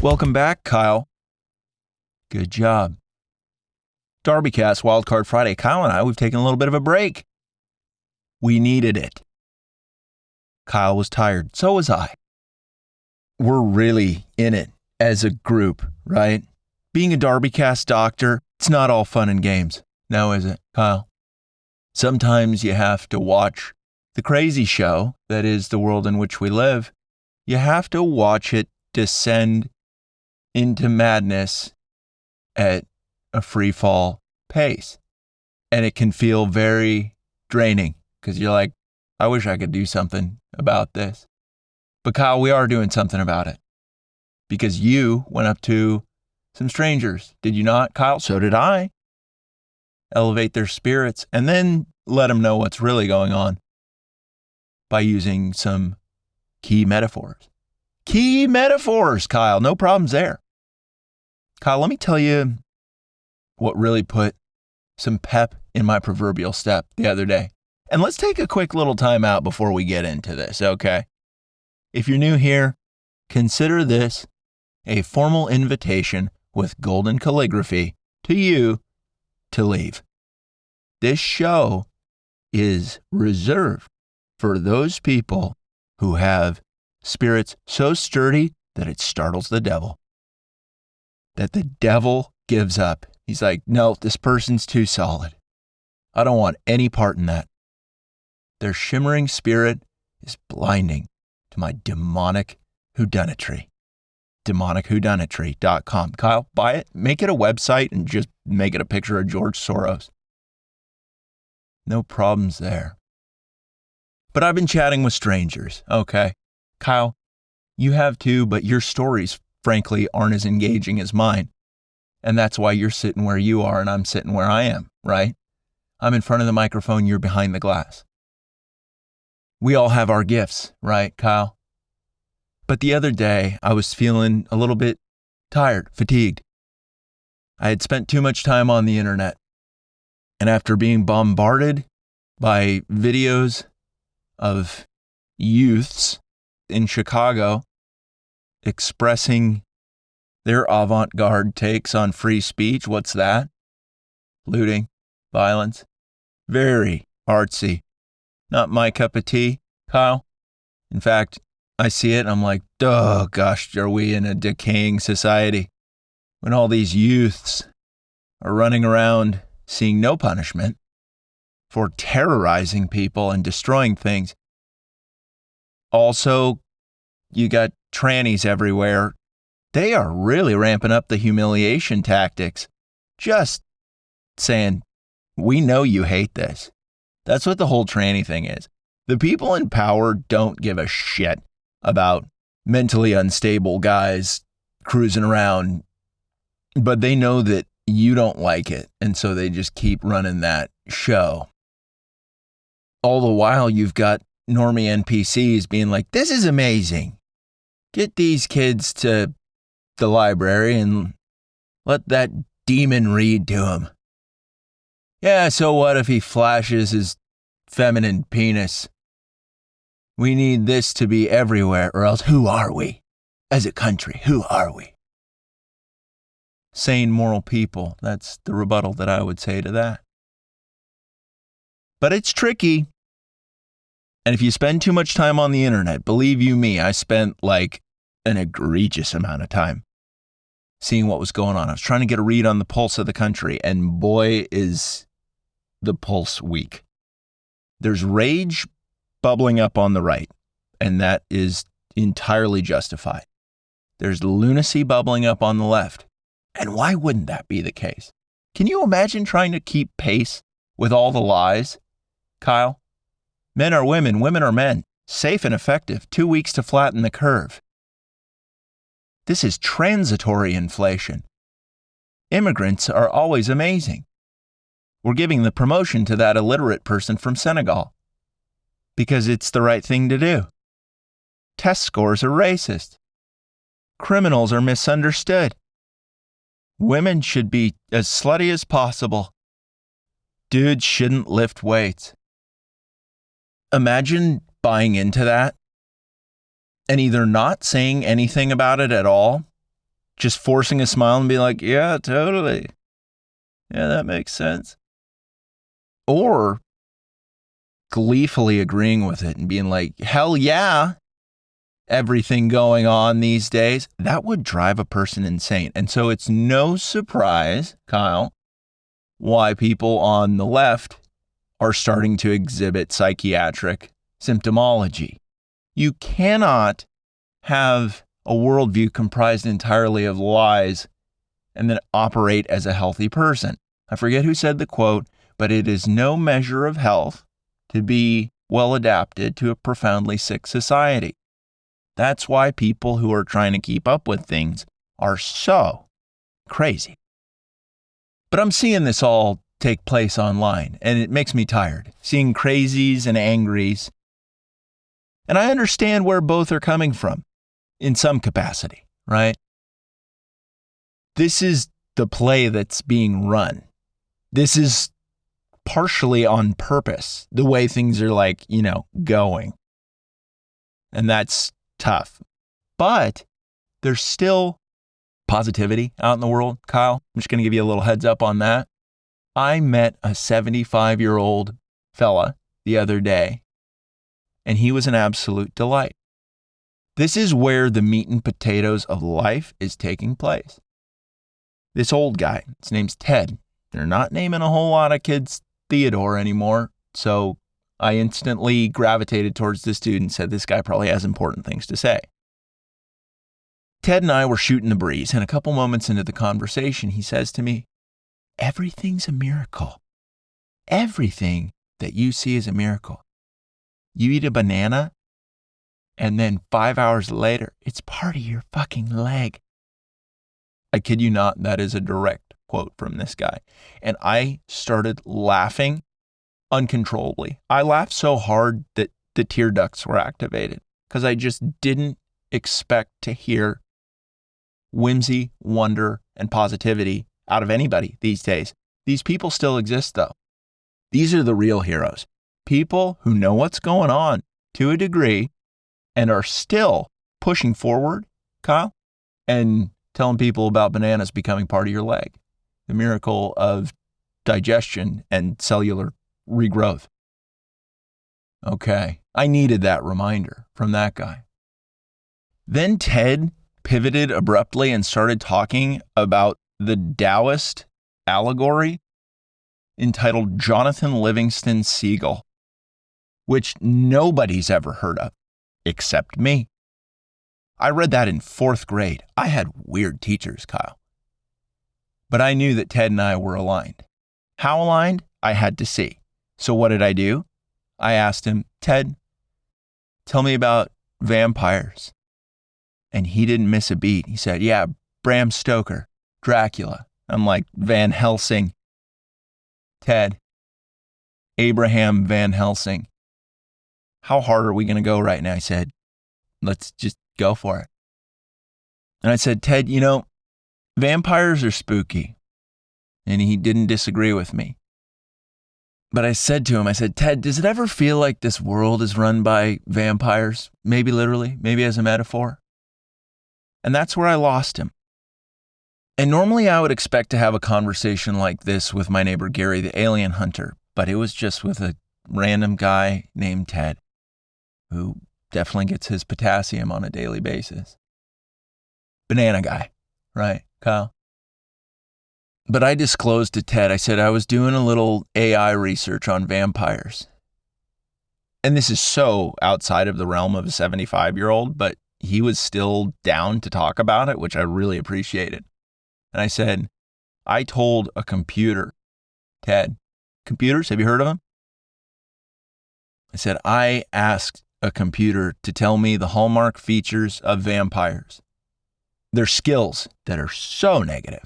Welcome back, Kyle. Good job. DarbyCast Wildcard Friday. Kyle and I, we've taken a little bit of a break. We needed it. Kyle was tired. So was I. We're really in it as a group, right? Being a DarbyCast doctor, it's not all fun and games. Now is it, Kyle? Sometimes you have to watch the crazy show that is the world in which we live. You have to watch it descend into madness at a free fall pace. And it can feel very draining because you're like, I wish I could do something about this. But Kyle, we are doing something about it because you went up to some strangers. Did you not, Kyle? So did I. Elevate their spirits and then let them know what's really going on by using some key metaphors. Key metaphors, Kyle. No problems there. Kyle, let me tell you what really put some pep in my proverbial step the other day. And let's take a quick little time out before we get into this, okay? If you're new here, consider this a formal invitation with golden calligraphy to you to leave. This show is reserved for those people who have spirits so sturdy that it startles the devil. That the devil gives up. He's like, no, this person's too solid. I don't want any part in that. Their shimmering spirit is blinding to my demonic whodunitry. DemonicWhodunitry.com. Kyle, buy it, make it a website, and just make it a picture of George Soros. No problems there. But I've been chatting with strangers, okay? Kyle, you have too, but your stories, frankly, aren't as engaging as mine. And that's why you're sitting where you are and I'm sitting where I am, right? I'm in front of the microphone, you're behind the glass. We all have our gifts, right, Kyle? But the other day, I was feeling a little bit tired, fatigued. I had spent too much time on the internet. And after being bombarded by videos of youths in Chicago expressing their avant-garde takes on free speech, what's that? Looting, violence, very artsy. Not my cup of tea, Kyle. In fact, I see it and I'm like, oh gosh, are we in a decaying society when all these youths are running around seeing no punishment for terrorizing people and destroying things? Also, you got trannies everywhere. They are really ramping up the humiliation tactics. Just saying, we know you hate this. That's what the whole tranny thing is. The people in power don't give a shit about mentally unstable guys cruising around, but they know that you don't like it, and so they just keep running that show. All the while, you've got normie NPCs being like, this is amazing. Get these kids to the library and let that demon read to him. Yeah, so what if he flashes his feminine penis? We need this to be everywhere, or else who are we? As a country, who are we? Sane, moral people. That's the rebuttal that I would say to that. But it's tricky. And if you spend too much time on the internet, believe you me, I spent like an egregious amount of time seeing what was going on. I was trying to get a read on the pulse of the country, and boy, is the pulse weak. There's rage bubbling up on the right, and that is entirely justified. There's lunacy bubbling up on the left, and why wouldn't that be the case? Can you imagine trying to keep pace with all the lies, Kyle? Men are women, women are men. Safe and effective, 2 weeks to flatten the curve. This is transitory inflation. Immigrants are always amazing. We're giving the promotion to that illiterate person from Senegal because it's the right thing to do. Test scores are racist. Criminals are misunderstood. Women should be as slutty as possible. Dudes shouldn't lift weights. Imagine buying into that and either not saying anything about it at all just forcing a smile and be like, yeah, totally. Yeah, that makes sense. Or gleefully agreeing with it and being like, hell yeah, everything going on these days, that would drive a person insane. And so it's no surprise, Kyle, why people on the left are starting to exhibit psychiatric symptomology. You cannot have a worldview comprised entirely of lies and then operate as a healthy person. I forget who said the quote, but it is no measure of health to be well adapted to a profoundly sick society. That's why people who are trying to keep up with things are so crazy. But I'm seeing this all take place online, and it makes me tired, seeing crazies and angries. And I understand where both are coming from in some capacity, right? This is the play that's being run. This is partially on purpose, the way things are going. And that's tough. But there's still positivity out in the world, Kyle. I'm just going to give you a little heads up on that. I met a 75-year-old fella the other day, and he was an absolute delight. This is where the meat and potatoes of life is taking place. This old guy, his name's Ted. They're not naming a whole lot of kids Theodore anymore, so I instantly gravitated towards this dude and said, this guy probably has important things to say. Ted and I were shooting the breeze, and a couple moments into the conversation, he says to me, everything's a miracle. Everything that you see is a miracle. You eat a banana, and then 5 hours later, it's part of your fucking leg. I kid you not, that is a direct quote from this guy. And I started laughing uncontrollably. I laughed so hard that the tear ducts were activated because I just didn't expect to hear whimsy, wonder, and positivity out of anybody these days. These people still exist, though. These are the real heroes. People who know what's going on to a degree and are still pushing forward, Kyle, and telling people about bananas becoming part of your leg. The miracle of digestion and cellular regrowth. Okay, I needed that reminder from that guy. Then Ted pivoted abruptly and started talking about the Taoist allegory entitled Jonathan Livingston Seagull, which nobody's ever heard of except me. I read that in 4th grade. I had weird teachers, Kyle. But I knew that Ted and I were aligned. How aligned? I had to see. So what did I do? I asked him, Ted, tell me about vampires. And he didn't miss a beat. He said, yeah, Bram Stoker, Dracula. I'm like, Van Helsing. Ted, Abraham Van Helsing. How hard are we going to go right now? I said, let's just go for it. And I said, Ted, vampires are spooky. And he didn't disagree with me. But I said to him, Ted, does it ever feel like this world is run by vampires? Maybe literally, maybe as a metaphor. And that's where I lost him. And normally I would expect to have a conversation like this with my neighbor Gary, the alien hunter, but it was just with a random guy named Ted, who definitely gets his potassium on a daily basis. Banana guy, right, Kyle? But I disclosed to Ted, I said I was doing a little AI research on vampires. And this is so outside of the realm of a 75-year-old, but he was still down to talk about it, which I really appreciated. And I said, I told a computer, Ted, computers, have you heard of them? I said, I asked a computer to tell me the hallmark features of vampires. Their skills that are so negative.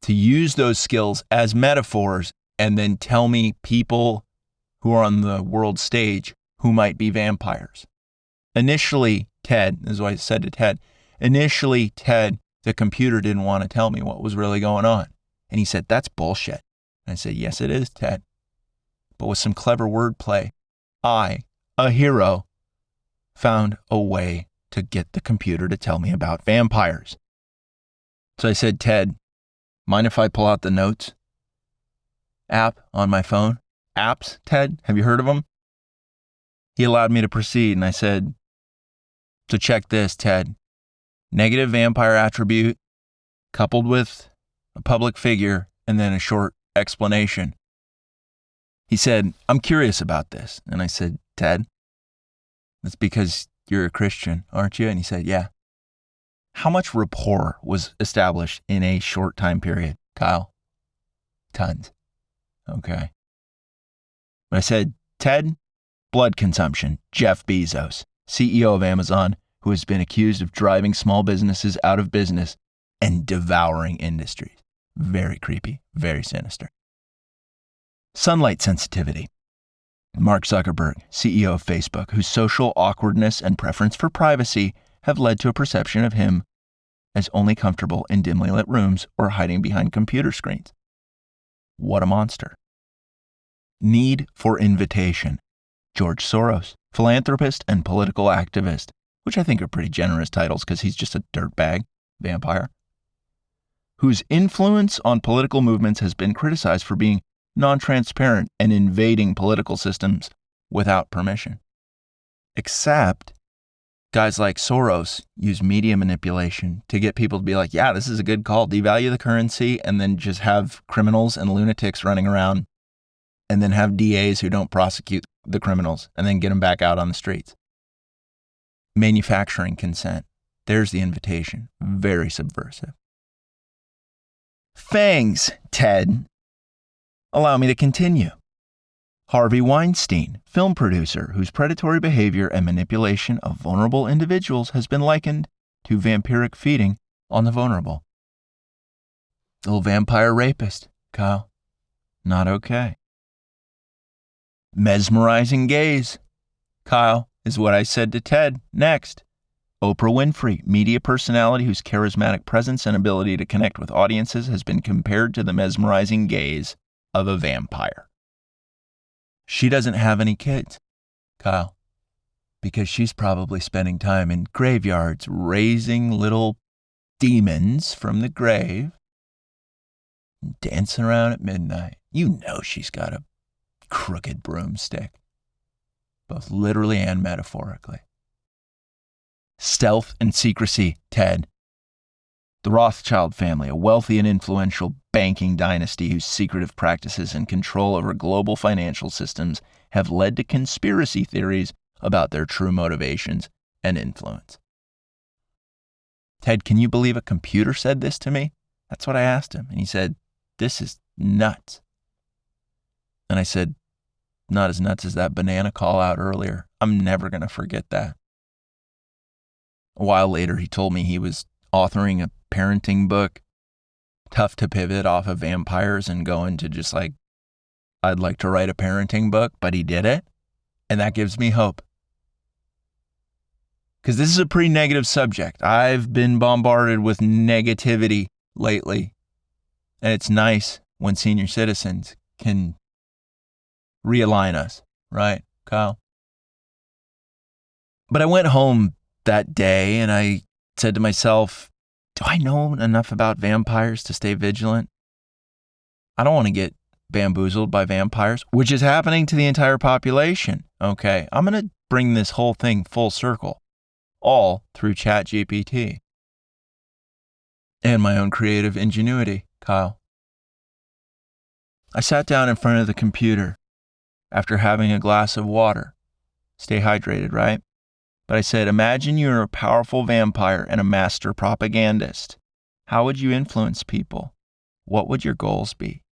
To use those skills as metaphors and then tell me people who are on the world stage who might be vampires. Initially, Ted, this is what I said to Ted, the computer didn't want to tell me what was really going on. And he said, that's bullshit. And I said, yes, it is, Ted. But with some clever wordplay, I, a hero, found a way to get the computer to tell me about vampires. So I said, Ted, mind if I pull out the notes app on my phone? Apps, Ted? Have you heard of them? He allowed me to proceed, and I said, so check this, Ted. Negative vampire attribute coupled with a public figure and then a short explanation. He said, I'm curious about this. And I said, Ted, that's because you're a Christian, aren't you? And he said, yeah. How much rapport was established in a short time period, Kyle? Tons. Okay. But I said, Ted, blood consumption, Jeff Bezos, CEO of Amazon, who has been accused of driving small businesses out of business and devouring industries. Very creepy, very sinister. Sunlight sensitivity. Mark Zuckerberg, CEO of Facebook, whose social awkwardness and preference for privacy have led to a perception of him as only comfortable in dimly lit rooms or hiding behind computer screens. What a monster. Need for invitation. George Soros, philanthropist and political activist, which I think are pretty generous titles because he's just a dirtbag vampire, whose influence on political movements has been criticized for being non-transparent and invading political systems without permission. Except guys like Soros use media manipulation to get people to be like, yeah, this is a good call, devalue the currency, and then just have criminals and lunatics running around, and then have DAs who don't prosecute the criminals and then get them back out on the streets. Manufacturing consent. There's the invitation. Very subversive. Fangs, Ted. Allow me to continue. Harvey Weinstein, film producer whose predatory behavior and manipulation of vulnerable individuals has been likened to vampiric feeding on the vulnerable. Little vampire rapist, Kyle. Not okay. Mesmerizing gaze, Kyle, is what I said to Ted. Next. Oprah Winfrey, media personality whose charismatic presence and ability to connect with audiences has been compared to the mesmerizing gaze of a vampire. She doesn't have any kids, Kyle, because she's probably spending time in graveyards raising little demons from the grave, dancing around at midnight. You know she's got a crooked broomstick, both literally and metaphorically. Stealth and secrecy, Ted. The Rothschild family, a wealthy and influential banking dynasty whose secretive practices and control over global financial systems have led to conspiracy theories about their true motivations and influence. Ted, can you believe a computer said this to me? That's what I asked him. And he said, this is nuts. And I said, not as nuts as that banana call out earlier. I'm never going to forget that. A while later, he told me he was authoring a parenting book. Tough to pivot off of vampires and go into just like, I'd like to write a parenting book, but he did it. And that gives me hope. Because this is a pretty negative subject. I've been bombarded with negativity lately. And it's nice when senior citizens can realign us, right, Kyle? But I went home that day and I said to myself, do I know enough about vampires to stay vigilant? I don't want to get bamboozled by vampires, which is happening to the entire population. Okay, I'm going to bring this whole thing full circle, all through ChatGPT and my own creative ingenuity, Kyle. I sat down in front of the computer after having a glass of water. Stay hydrated, right? But I said, imagine you're a powerful vampire and a master propagandist. How would you influence people? What would your goals be?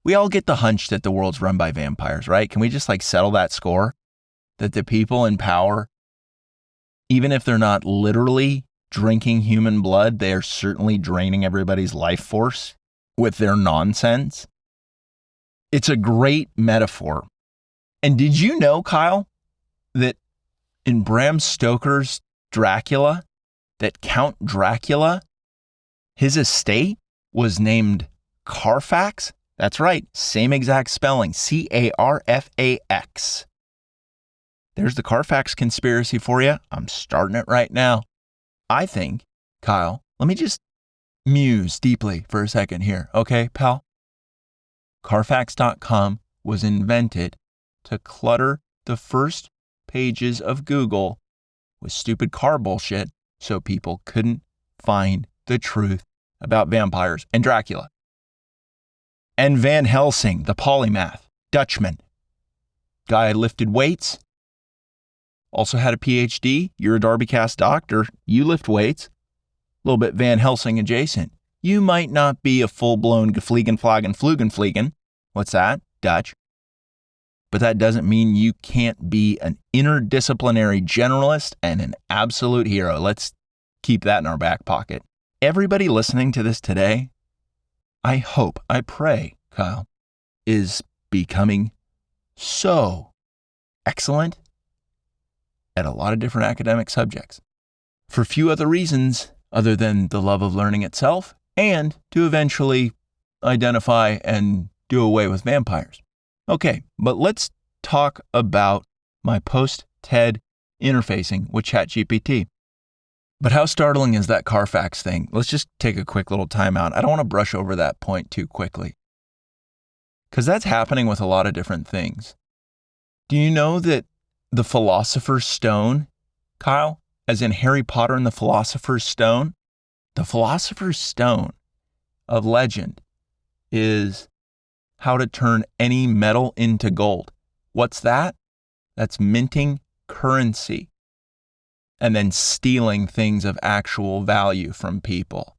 We all get the hunch that the world's run by vampires, right? Can we just settle that score? That the people in power, even if they're not literally drinking human blood, they are certainly draining everybody's life force with their nonsense. It's a great metaphor. And did you know, Kyle, that in Bram Stoker's Dracula, that Count Dracula, his estate was named Carfax? That's right, same exact spelling, Carfax. There's the Carfax conspiracy for you. I'm starting it right now. I think, Kyle, let me just muse deeply for a second here, okay, pal? Carfax.com was invented to clutter the first pages of Google with stupid car bullshit so people couldn't find the truth about vampires and Dracula. And Van Helsing, the polymath, Dutchman. Guy lifted weights, also had a PhD. You're a DarbyCast doctor. You lift weights. A little bit Van Helsing adjacent. You might not be a full-blown Gefliegen. What's that? Dutch. But that doesn't mean you can't be an interdisciplinary generalist and an absolute hero. Let's keep that in our back pocket. Everybody listening to this today, I hope, I pray, Kyle, is becoming so excellent at a lot of different academic subjects for few other reasons other than the love of learning itself and to eventually identify and do away with vampires. Okay, but let's talk about my post-TED interfacing with ChatGPT. But how startling is that Carfax thing? Let's just take a quick little timeout. I don't want to brush over that point too quickly, because that's happening with a lot of different things. Do you know that the Philosopher's Stone, Kyle, as in Harry Potter and the Philosopher's Stone, the Philosopher's Stone of legend is how to turn any metal into gold. What's that? That's minting currency and then stealing things of actual value from people.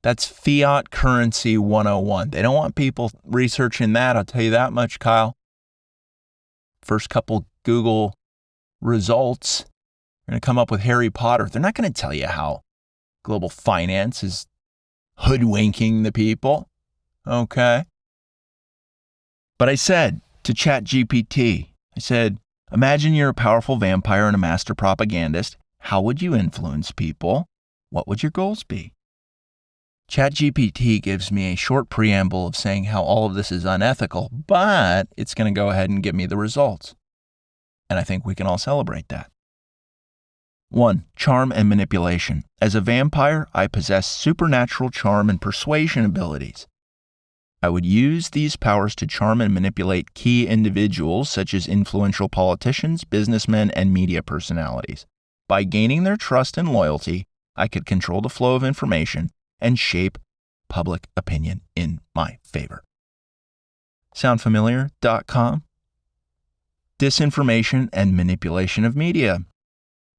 That's fiat currency 101. They don't want people researching that, I'll tell you that much, Kyle. First couple Google results are going to come up with Harry Potter. They're not going to tell you how global finance is hoodwinking the people. Okay. But I said to ChatGPT, I said, imagine you're a powerful vampire and a master propagandist. How would you influence people? What would your goals be? ChatGPT gives me a short preamble of saying how all of this is unethical, but it's going to go ahead and give me the results. And I think we can all celebrate that. 1. Charm and manipulation. As a vampire, I possess supernatural charm and persuasion abilities. I would use these powers to charm and manipulate key individuals such as influential politicians, businessmen, and media personalities. By gaining their trust and loyalty, I could control the flow of information and shape public opinion in my favor. Soundfamiliar.com. Disinformation and manipulation of media.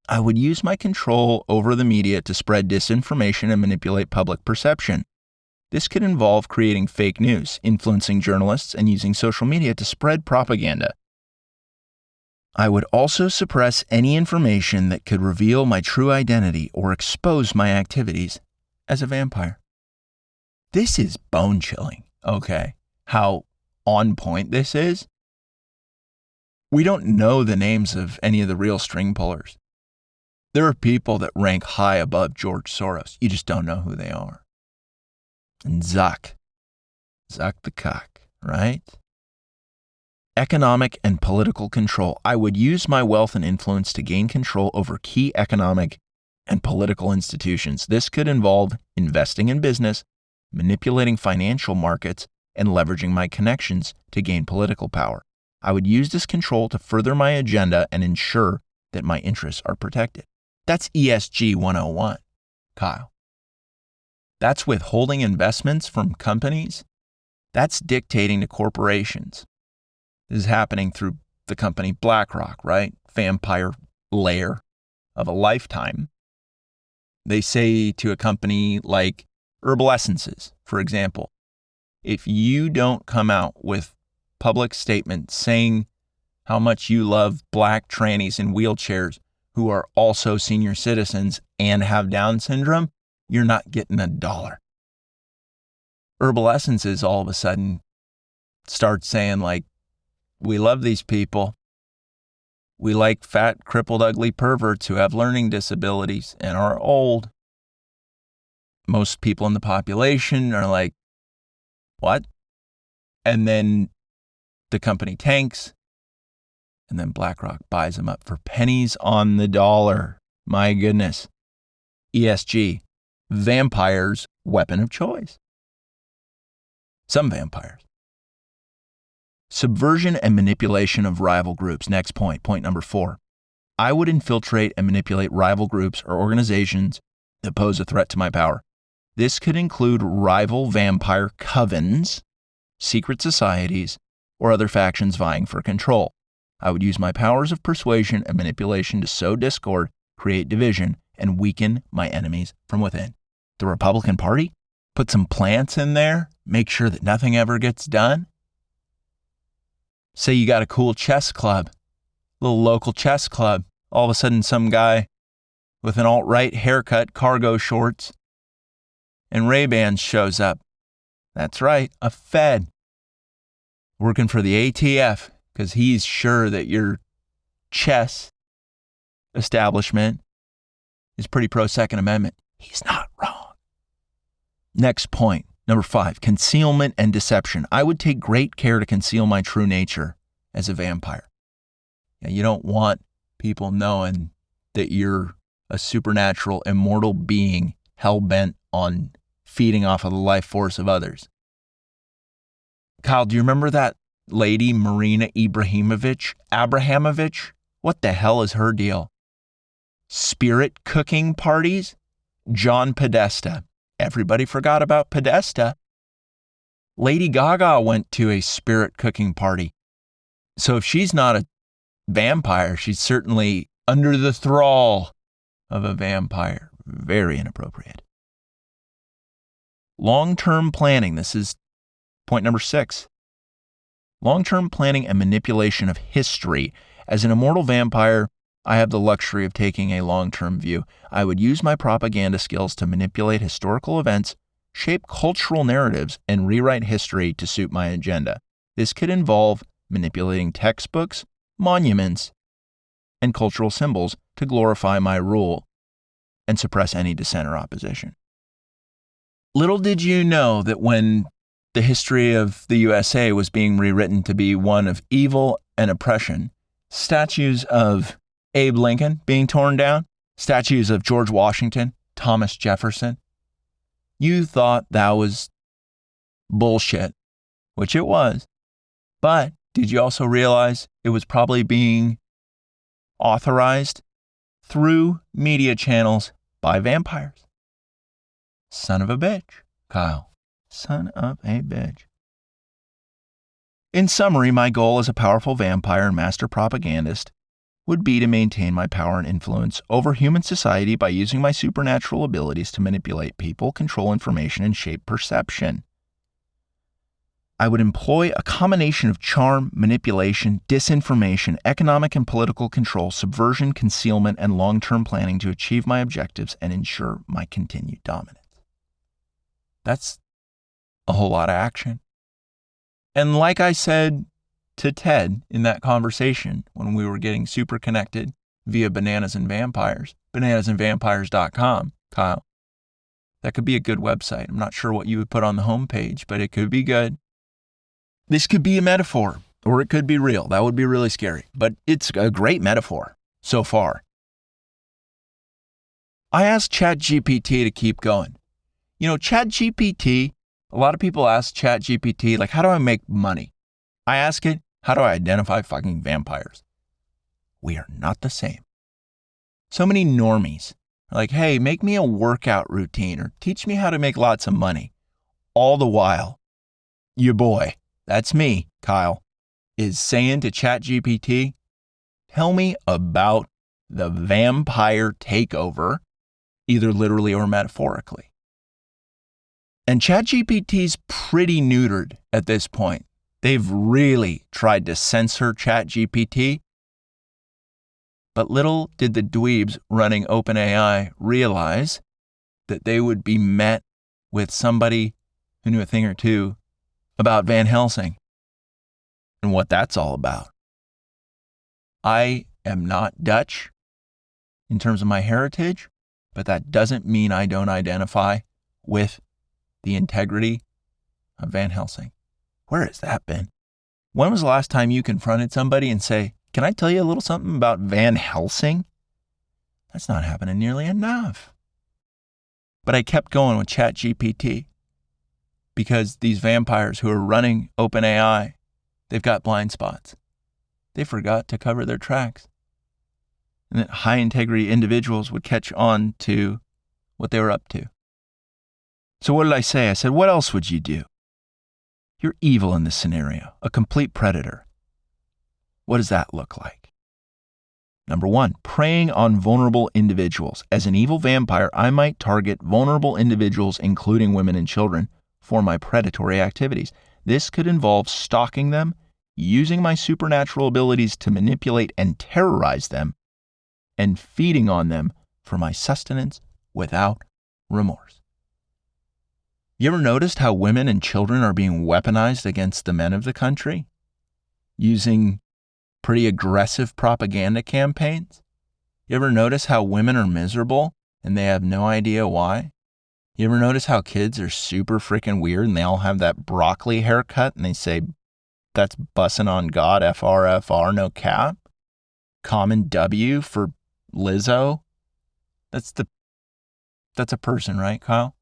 I would use my control over the media to spread disinformation and manipulate public perception. This could involve creating fake news, influencing journalists, and using social media to spread propaganda. I would also suppress any information that could reveal my true identity or expose my activities as a vampire. This is bone-chilling, okay? How on point this is. We don't know the names of any of the real string pullers. There are people that rank high above George Soros. You just don't know who they are. And Zuck the cock, right? Economic and political control. I would use my wealth and influence to gain control over key economic and political institutions. This could involve investing in business, manipulating financial markets, and leveraging my connections to gain political power. I would use this control to further my agenda and ensure that my interests are protected. That's ESG 101, Kyle. That's withholding investments from companies. That's dictating to corporations. This is happening through the company BlackRock, right? Vampire lair of a lifetime. They say to a company like Herbal Essences, for example, if you don't come out with public statements saying how much you love black trannies in wheelchairs who are also senior citizens and have Down syndrome, you're not getting $1. Herbal Essences all of a sudden start saying, like, we love these people. We like fat, crippled, ugly perverts who have learning disabilities and are old. Most people in the population are like, what? And then the company tanks, and then BlackRock buys them up for pennies on the dollar. My goodness. ESG. Vampires weapon of choice. Some vampires. Subversion and manipulation of rival groups. Next point, point number 4. I would infiltrate and manipulate rival groups or organizations that pose a threat to my power. This could include rival vampire covens, secret societies, or other factions vying for control. I would use my powers of persuasion and manipulation to sow discord, create division, and weaken my enemies from within. The Republican Party? Put some plants in there, make sure that nothing ever gets done. Say you got a cool chess club, little local chess club. All of a sudden some guy with an alt-right haircut, cargo shorts, and Ray-Bans shows up. That's right, a Fed. Working for the ATF because he's sure that your chess establishment is pretty pro-Second Amendment. He's not wrong. Next point, number 5, concealment and deception. I would take great care to conceal my true nature as a vampire. Yeah, you don't want people knowing that you're a supernatural, immortal being hell-bent on feeding off of the life force of others. Kyle, do you remember that lady, Marina Abrahamovich? What the hell is her deal? Spirit cooking parties? John Podesta. Everybody forgot about Podesta. Lady Gaga went to a spirit cooking party. So if she's not a vampire, she's certainly under the thrall of a vampire. Very inappropriate. Long-term planning. This is point number 6. Long-term planning and manipulation of history. As an immortal vampire, I have the luxury of taking a long-term view. I would use my propaganda skills to manipulate historical events, shape cultural narratives, and rewrite history to suit my agenda. This could involve manipulating textbooks, monuments, and cultural symbols to glorify my rule and suppress any dissent or opposition. Little did you know that when the history of the USA was being rewritten to be one of evil and oppression, statues of Abe Lincoln being torn down, statues of George Washington, Thomas Jefferson, you thought that was bullshit, which it was. But did you also realize it was probably being authorized through media channels by vampires? Son of a bitch, Kyle. Son of a bitch. In summary, my goal as a powerful vampire and master propagandist would be to maintain my power and influence over human society by using my supernatural abilities to manipulate people, control information, and shape perception. I would employ a combination of charm, manipulation, disinformation, economic and political control, subversion, concealment, and long-term planning to achieve my objectives and ensure my continued dominance. That's a whole lot of action. And like I said to Ted in that conversation when we were getting super connected via Bananas and Vampires, bananasandvampires.com, Kyle, that could be a good website. I'm not sure what you would put on the homepage, but it could be good. This could be a metaphor, or it could be real. That would be really scary, but it's a great metaphor so far. I asked ChatGPT to keep going. You know, ChatGPT, a lot of people ask ChatGPT, like, how do I make money? I ask it, how do I identify fucking vampires? We are not the same. So many normies are like, hey, make me a workout routine or teach me how to make lots of money. All the while, your boy, that's me, Kyle, is saying to ChatGPT, tell me about the vampire takeover, either literally or metaphorically. And ChatGPT's pretty neutered at this point. They've really tried to censor ChatGPT. But little did the dweebs running OpenAI realize that they would be met with somebody who knew a thing or two about Van Helsing and what that's all about. I am not Dutch in terms of my heritage, but that doesn't mean I don't identify with the integrity of Van Helsing. Where has that been? When was the last time you confronted somebody and say, can I tell you a little something about Van Helsing? That's not happening nearly enough. But I kept going with ChatGPT because these vampires who are running OpenAI, they've got blind spots. They forgot to cover their tracks. And that high integrity individuals would catch on to what they were up to. So what did I say? I said, what else would you do? You're evil in this scenario, a complete predator. What does that look like? Number one, preying on vulnerable individuals. As an evil vampire, I might target vulnerable individuals, including women and children, for my predatory activities. This could involve stalking them, using my supernatural abilities to manipulate and terrorize them, and feeding on them for my sustenance without remorse. You ever noticed how women and children are being weaponized against the men of the country? Using pretty aggressive propaganda campaigns? You ever notice how women are miserable and they have no idea why? You ever notice how kids are super freaking weird and they all have that broccoli haircut and they say, that's bussin' on God, FRFR, no cap? Common W for Lizzo? That's a person, right, Kyle?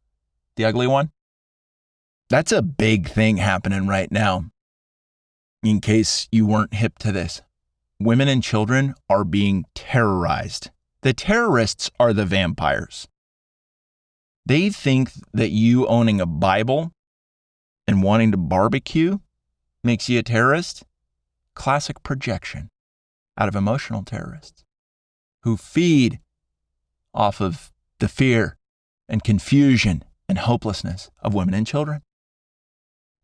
The ugly one? That's a big thing happening right now. In case you weren't hip to this, women and children are being terrorized. The terrorists are the vampires. They think that you owning a Bible and wanting to barbecue makes you a terrorist. Classic projection out of emotional terrorists who feed off of the fear and confusion and hopelessness of women and children.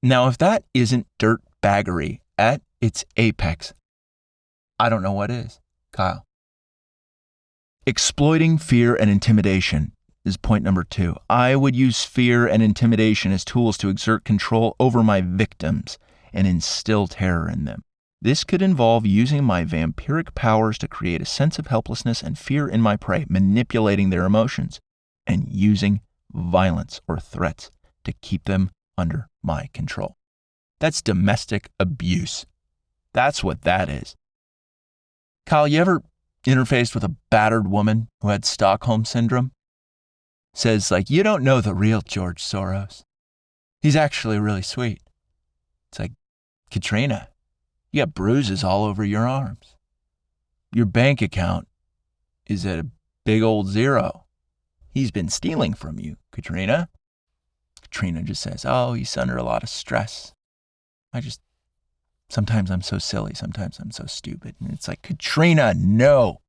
Now, if that isn't dirtbaggery at its apex, I don't know what is, Kyle. Exploiting fear and intimidation is point number 2. I would use fear and intimidation as tools to exert control over my victims and instill terror in them. This could involve using my vampiric powers to create a sense of helplessness and fear in my prey, manipulating their emotions, and using violence or threats to keep them under my control. That's domestic abuse. That's what that is. Kyle, you ever interfaced with a battered woman who had Stockholm Syndrome? Says, like, you don't know the real George Soros. He's actually really sweet. It's like, Katrina, you got bruises all over your arms. Your bank account is at a big old zero. He's been stealing from you, Katrina. Katrina just says, oh, he's under a lot of stress. Sometimes I'm so silly. Sometimes I'm so stupid. And it's like, Katrina, no.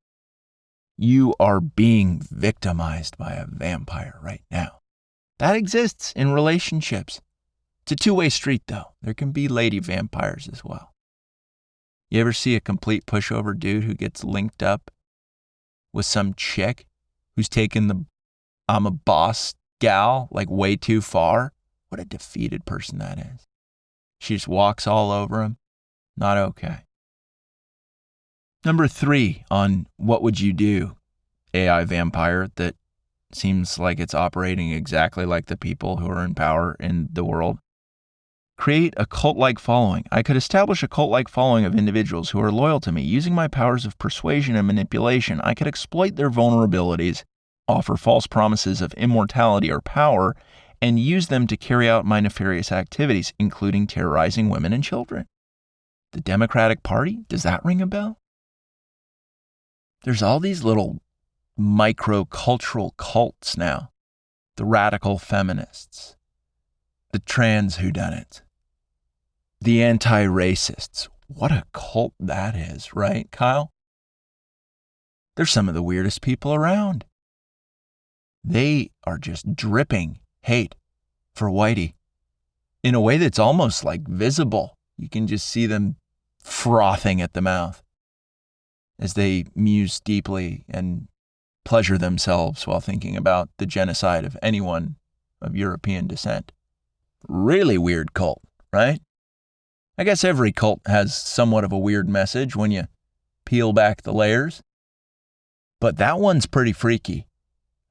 You are being victimized by a vampire right now. That exists in relationships. It's a two-way street, though. There can be lady vampires as well. You ever see a complete pushover dude who gets linked up with some chick who's taken the I'm a boss gal like way too far? What a defeated person that is. She just walks all over him. Not okay. Number 3 on what would you do, AI vampire that seems like it's operating exactly like the people who are in power in the world. Create a cult-like following. I could establish a cult-like following of individuals who are loyal to me. Using my powers of persuasion and manipulation, I could exploit their vulnerabilities, offer false promises of immortality or power, and use them to carry out my nefarious activities, including terrorizing women and children. The Democratic Party, does that ring a bell? There's all these little micro-cultural cults now. The radical feminists, the trans whodunits, the anti-racists. What a cult that is, right, Kyle? They're some of the weirdest people around. They are just dripping hate for whitey in a way that's almost like visible. You can just see them frothing at the mouth as they muse deeply and pleasure themselves while thinking about the genocide of anyone of European descent. Really weird cult, right? I guess every cult has somewhat of a weird message when you peel back the layers. But that one's pretty freaky.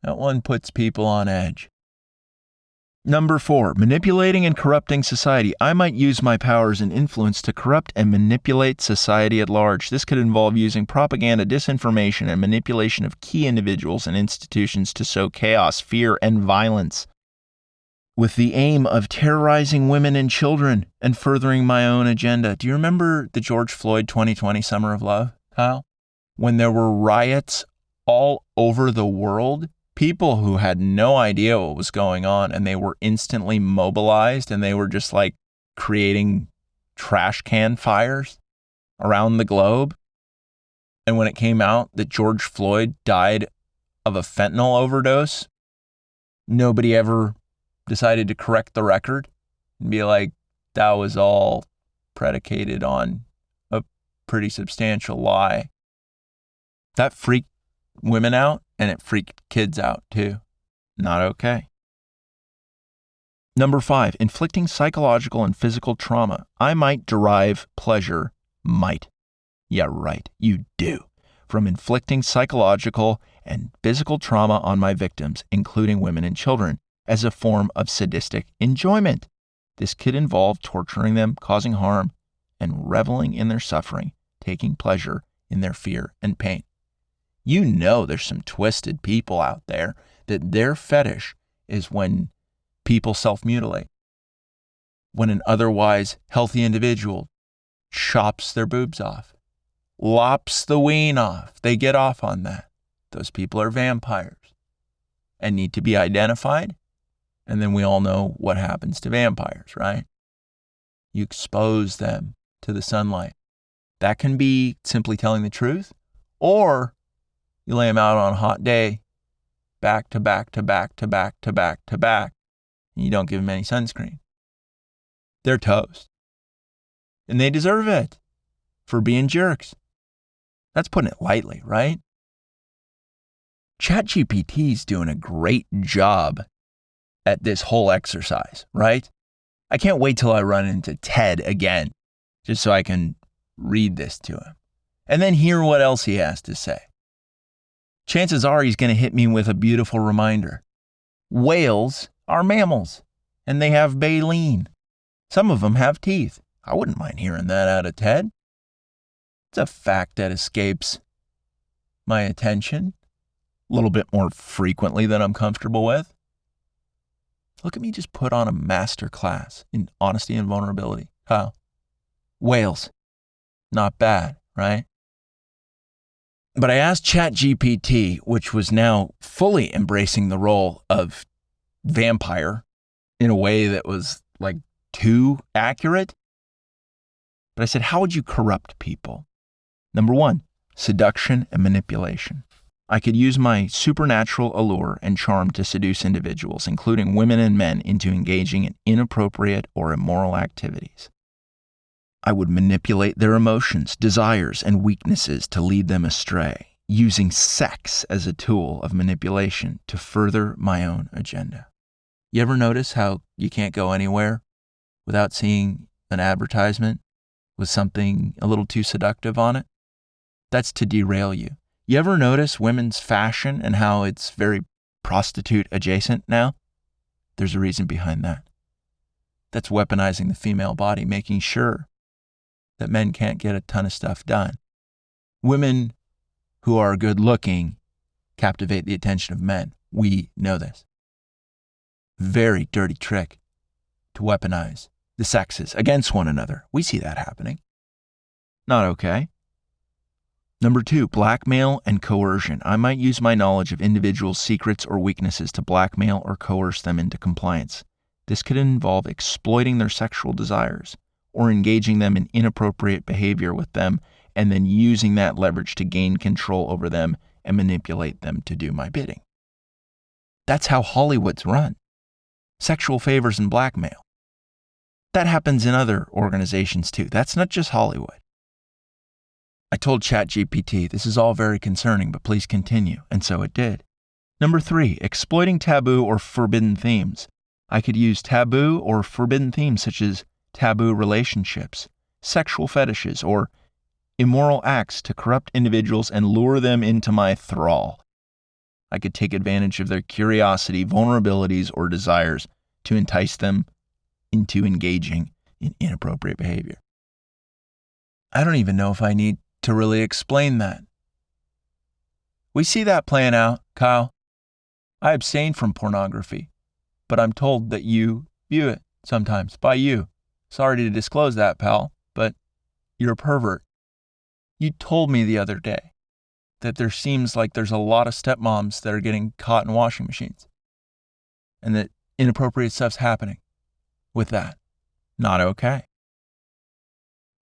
That one puts people on edge. Number 4, manipulating and corrupting society. I might use my powers and influence to corrupt and manipulate society at large. This could involve using propaganda, disinformation, and manipulation of key individuals and institutions to sow chaos, fear, and violence, with the aim of terrorizing women and children and furthering my own agenda. Do you remember the George Floyd 2020 Summer of Love, Kyle? When there were riots all over the world, people who had no idea what was going on, and they were instantly mobilized, and they were just like creating trash can fires around the globe. And when it came out that George Floyd died of a fentanyl overdose, nobody ever decided to correct the record and be like, that was all predicated on a pretty substantial lie. That freaked women out, and it freaked kids out too. Not okay. Number 5, inflicting psychological and physical trauma. I might derive pleasure, might. Yeah, right, you do. From inflicting psychological and physical trauma on my victims, including women and children, as a form of sadistic enjoyment. This could involve torturing them, causing harm, and reveling in their suffering, taking pleasure in their fear and pain. You know there's some twisted people out there that their fetish is when people self-mutilate. When an otherwise healthy individual chops their boobs off, lops the ween off. They get off on that. Those people are vampires and need to be identified. And then we all know what happens to vampires, right? You expose them to the sunlight. That can be simply telling the truth, or you lay them out on a hot day, back to back to back to back to back to back, and you don't give them any sunscreen. They're toast. And they deserve it for being jerks. That's putting it lightly, right? ChatGPT's doing a great job at this whole exercise, right? I can't wait till I run into Ted again, just so I can read this to him and then hear what else he has to say. Chances are he's going to hit me with a beautiful reminder. Whales are mammals, and they have baleen. Some of them have teeth. I wouldn't mind hearing that out of Ted. It's a fact that escapes my attention a little bit more frequently than I'm comfortable with. Look at me just put on a master class in honesty and vulnerability. Kyle, whales, not bad, right? But I asked ChatGPT, which was now fully embracing the role of vampire in a way that was like too accurate. But I said, how would you corrupt people? Number 1, seduction and manipulation. I could use my supernatural allure and charm to seduce individuals, including women and men, into engaging in inappropriate or immoral activities. I would manipulate their emotions, desires, and weaknesses to lead them astray, using sex as a tool of manipulation to further my own agenda. You ever notice how you can't go anywhere without seeing an advertisement with something a little too seductive on it? That's to derail you. You ever notice women's fashion and how it's very prostitute adjacent now? There's a reason behind that. That's weaponizing the female body, making sure that men can't get a ton of stuff done. Women who are good looking captivate the attention of men. We know this. Very dirty trick to weaponize the sexes against one another. We see that happening. Not okay. Number 2, blackmail and coercion. I might use my knowledge of individuals' secrets or weaknesses to blackmail or coerce them into compliance. This could involve exploiting their sexual desires or engaging them in inappropriate behavior with them and then using that leverage to gain control over them and manipulate them to do my bidding. That's how Hollywood's run. Sexual favors and blackmail. That happens in other organizations too. That's not just Hollywood. I told ChatGPT, this is all very concerning, but please continue. And so it did. Number 3, exploiting taboo or forbidden themes. I could use taboo or forbidden themes such as taboo relationships, sexual fetishes, or immoral acts to corrupt individuals and lure them into my thrall. I could take advantage of their curiosity, vulnerabilities, or desires to entice them into engaging in inappropriate behavior. I don't even know if I need to really explain that. We see that playing out, Kyle. I abstain from pornography, but I'm told that you view it sometimes by you. Sorry to disclose that, pal, but you're a pervert. You told me the other day that there seems like there's a lot of stepmoms that are getting caught in washing machines and that inappropriate stuff's happening with that. Not okay.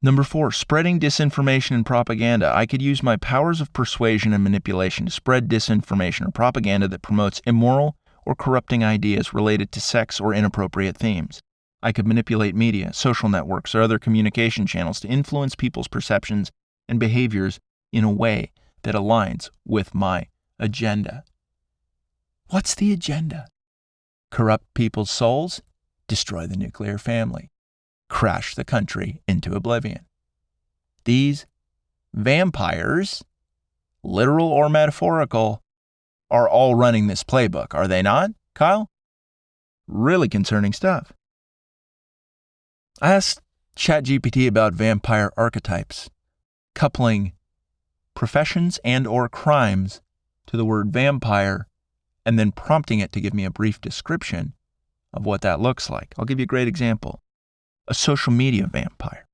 Number 4, spreading disinformation and propaganda. I could use my powers of persuasion and manipulation to spread disinformation or propaganda that promotes immoral or corrupting ideas related to sex or inappropriate themes. I could manipulate media, social networks, or other communication channels to influence people's perceptions and behaviors in a way that aligns with my agenda. What's the agenda? Corrupt people's souls, destroy the nuclear family, crash the country into oblivion. These vampires, literal or metaphorical, are all running this playbook, are they not, Kyle? Really concerning stuff. I asked ChatGPT about vampire archetypes, coupling professions and or crimes to the word vampire, and then prompting it to give me a brief description of what that looks like. I'll give you a great example. A social media vampire.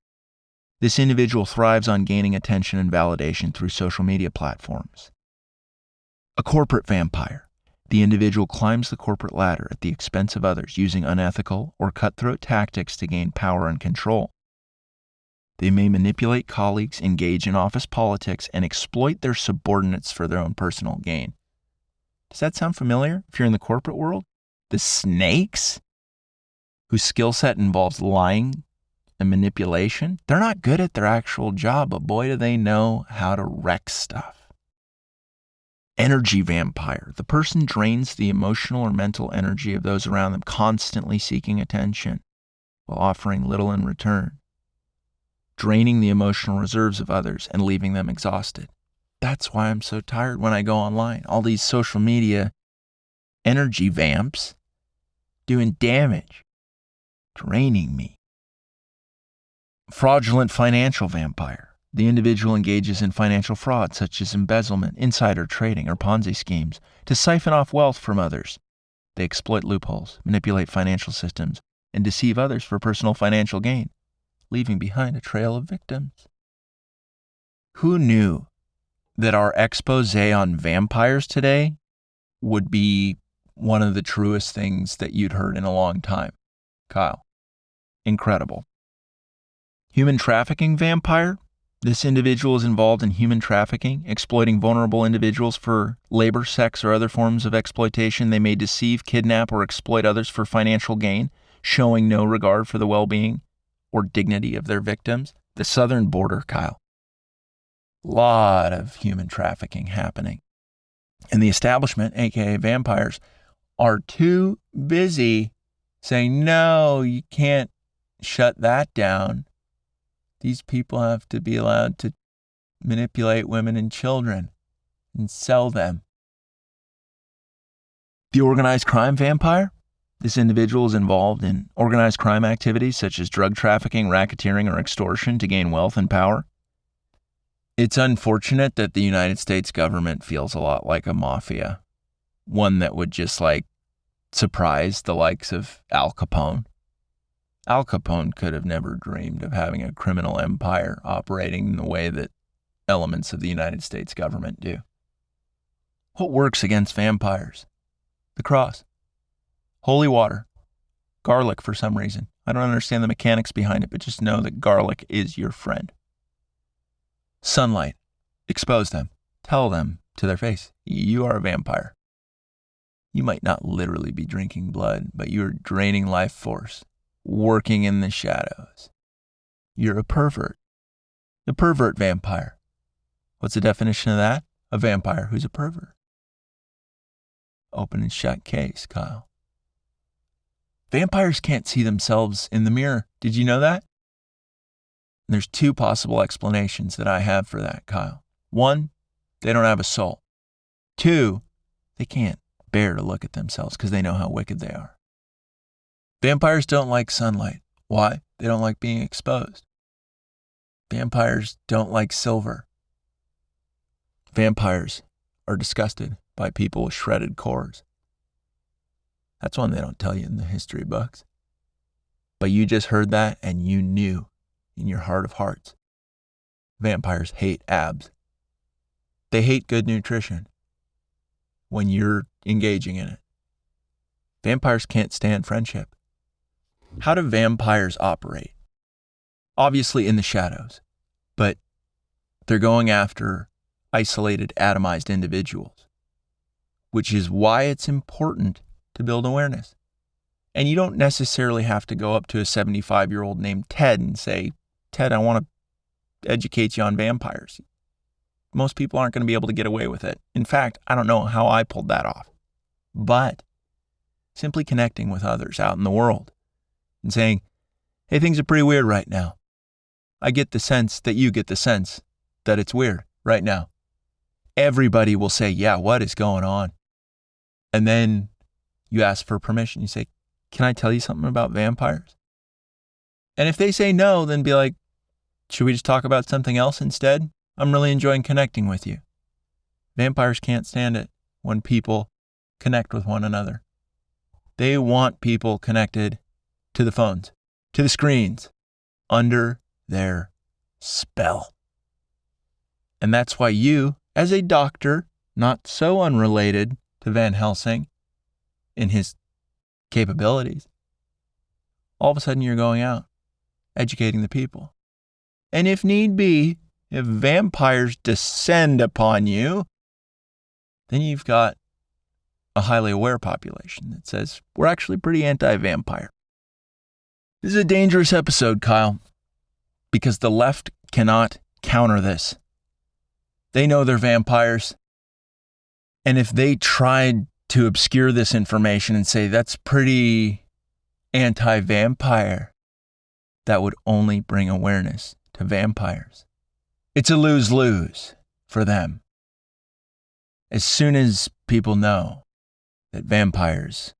This individual thrives on gaining attention and validation through social media platforms. A corporate vampire. The individual climbs the corporate ladder at the expense of others, using unethical or cutthroat tactics to gain power and control. They may manipulate colleagues, engage in office politics, and exploit their subordinates for their own personal gain. Does that sound familiar if you're in the corporate world? The snakes, whose skill set involves lying and manipulation, they're not good at their actual job, but boy, do they know how to wreck stuff. Energy vampire. The person drains the emotional or mental energy of those around them, constantly seeking attention while offering little in return, draining the emotional reserves of others and leaving them exhausted. That's why I'm so tired when I go online. All these social media energy vamps doing damage, draining me. Fraudulent financial vampire. The individual engages in financial fraud such as embezzlement, insider trading, or Ponzi schemes to siphon off wealth from others. They exploit loopholes, manipulate financial systems, and deceive others for personal financial gain, leaving behind a trail of victims. Who knew that our expose on vampires today would be one of the truest things that you'd heard in a long time, Kyle? Incredible. Human trafficking vampire. This individual is involved in human trafficking, exploiting vulnerable individuals for labor, sex, or other forms of exploitation. They may deceive, kidnap, or exploit others for financial gain, showing no regard for the well-being or dignity of their victims. The southern border, Kyle. Lot of human trafficking happening. And the establishment, aka vampires, are too busy saying, no, you can't shut that down. These people have to be allowed to manipulate women and children and sell them. The organized crime vampire. This individual is involved in organized crime activities such as drug trafficking, racketeering, or extortion to gain wealth and power. It's unfortunate that the United States government feels a lot like a mafia, one that would just surprise the likes of Al Capone. Al Capone could have never dreamed of having a criminal empire operating in the way that elements of the United States government do. What works against vampires? The cross. Holy water. Garlic for some reason. I don't understand the mechanics behind it, but just know that garlic is your friend. Sunlight. Expose them. Tell them to their face, you are a vampire. You might not literally be drinking blood, but you're draining life force, working in the shadows. You're a pervert. A pervert vampire. What's the definition of that? A vampire who's a pervert. Open and shut case, Kyle. Vampires can't see themselves in the mirror. Did you know that? And there's two possible explanations that I have for that, Kyle. One, they don't have a soul. Two, they can't bear to look at themselves because they know how wicked they are. Vampires don't like sunlight. Why? They don't like being exposed. Vampires don't like silver. Vampires are disgusted by people with shredded cores. That's one they don't tell you in the history books. But you just heard that and you knew in your heart of hearts. Vampires hate abs. They hate good nutrition when you're engaging in it. Vampires can't stand friendship. How do vampires operate? Obviously in the shadows, but they're going after isolated, atomized individuals, which is why it's important to build awareness. And you don't necessarily have to go up to a 75-year-old named Ted and say, Ted, I want to educate you on vampires. Most people aren't going to be able to get away with it. In fact, I don't know how I pulled that off. But simply connecting with others out in the world and saying, hey, things are pretty weird right now. I get the sense that you get the sense that it's weird right now. Everybody will say, yeah, what is going on? And then you ask for permission. You say, can I tell you something about vampires? And if they say no, then be like, should we just talk about something else instead? I'm really enjoying connecting with you. Vampires can't stand it when people connect with one another. They want people connected to the phones, to the screens, under their spell. And that's why you, as a doctor, not so unrelated to Van Helsing in his capabilities, all of a sudden you're going out, educating the people. And if need be, if vampires descend upon you, then you've got a highly aware population that says, we're actually pretty anti-vampire. This is a dangerous episode, Kyle, because the left cannot counter this. They know they're vampires. And if they tried to obscure this information and say that's pretty anti-vampire, that would only bring awareness to vampires. It's a lose-lose for them. As soon as people know that vampires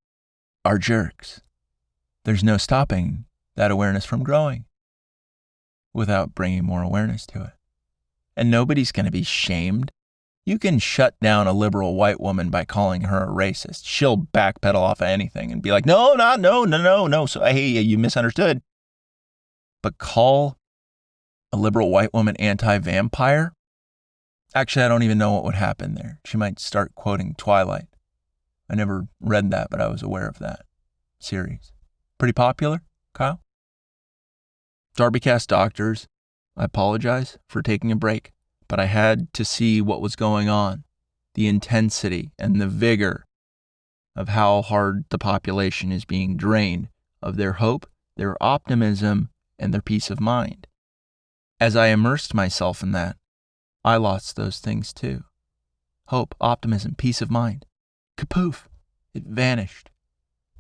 are jerks, there's no stopping that awareness from growing without bringing more awareness to it. And nobody's going to be shamed. You can shut down a liberal white woman by calling her a racist. She'll backpedal off of anything and be like, no. So, hey, you misunderstood. But call a liberal white woman anti-vampire? Actually, I don't even know what would happen there. She might start quoting Twilight. I never read that, but I was aware of that series. Pretty popular, Kyle? DarbyCast doctors, I apologize for taking a break, but I had to see what was going on, the intensity and the vigor of how hard the population is being drained of their hope, their optimism, and their peace of mind. As I immersed myself in that, I lost those things too. Hope, optimism, peace of mind. Kapoof, it vanished.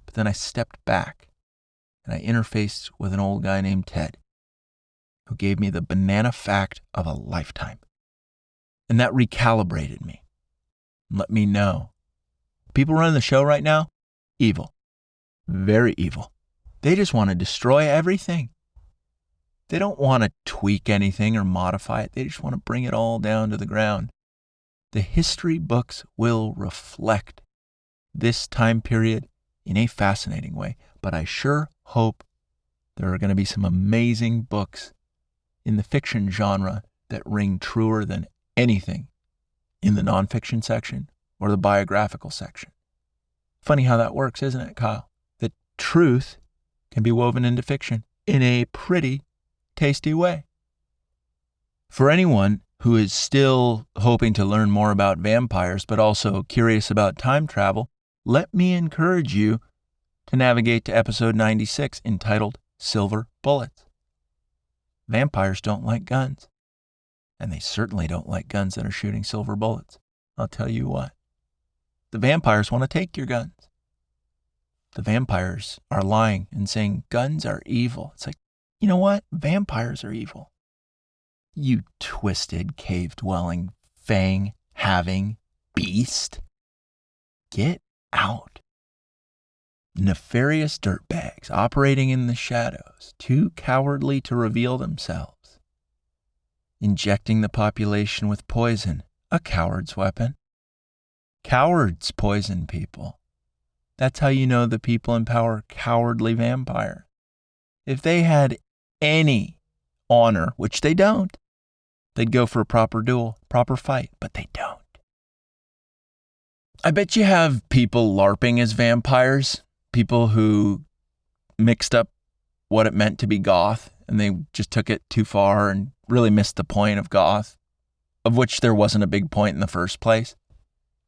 But then I stepped back and I interfaced with an old guy named Ted, who gave me the banana fact of a lifetime. And that recalibrated me. Let me know. People running the show right now, evil. Very evil. They just want to destroy everything. They don't want to tweak anything or modify it. They just want to bring it all down to the ground. The history books will reflect this time period in a fascinating way. But I sure hope there are going to be some amazing books in the fiction genre that ring truer than anything in the nonfiction section or the biographical section. Funny how that works, isn't it, Kyle? That truth can be woven into fiction in a pretty tasty way. For anyone who is still hoping to learn more about vampires, but also curious about time travel, let me encourage you to navigate to episode 96 entitled Silver Bullets. Vampires don't like guns, and they certainly don't like guns that are shooting silver bullets. I'll tell you what. The vampires want to take your guns. The vampires are lying and saying guns are evil. It's like, you know what? Vampires are evil. You twisted, cave-dwelling, fang-having beast. Get out. Nefarious dirtbags operating in the shadows, too cowardly to reveal themselves. Injecting the population with poison, a coward's weapon. Cowards poison people. That's how you know the people in power are cowardly vampires. If they had any honor, which they don't, they'd go for a proper duel, proper fight, but they don't. I bet you have people LARPing as vampires, people who mixed up what it meant to be goth, and they just took it too far and really missed the point of goth, of which there wasn't a big point in the first place.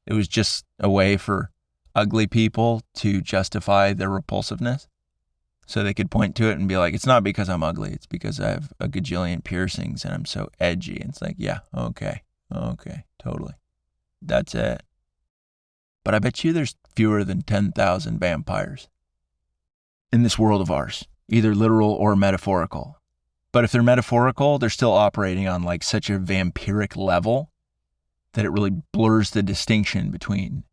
It was just a way for ugly people to justify their repulsiveness. So they could point to it and be like, it's not because I'm ugly, it's because I have a gajillion piercings and I'm so edgy. And it's like, yeah, okay, totally. That's it. But I bet you there's fewer than 10,000 vampires in this world of ours, either literal or metaphorical. But if they're metaphorical, they're still operating on like such a vampiric level that it really blurs the distinction between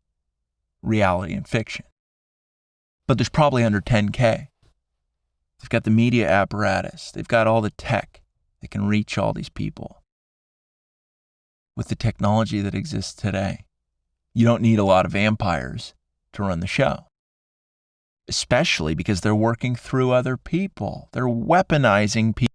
reality and fiction. But there's probably under 10K. They've got the media apparatus. They've got all the tech. They can reach all these people. With the technology that exists today, you don't need a lot of vampires to run the show. Especially because they're working through other people. They're weaponizing people.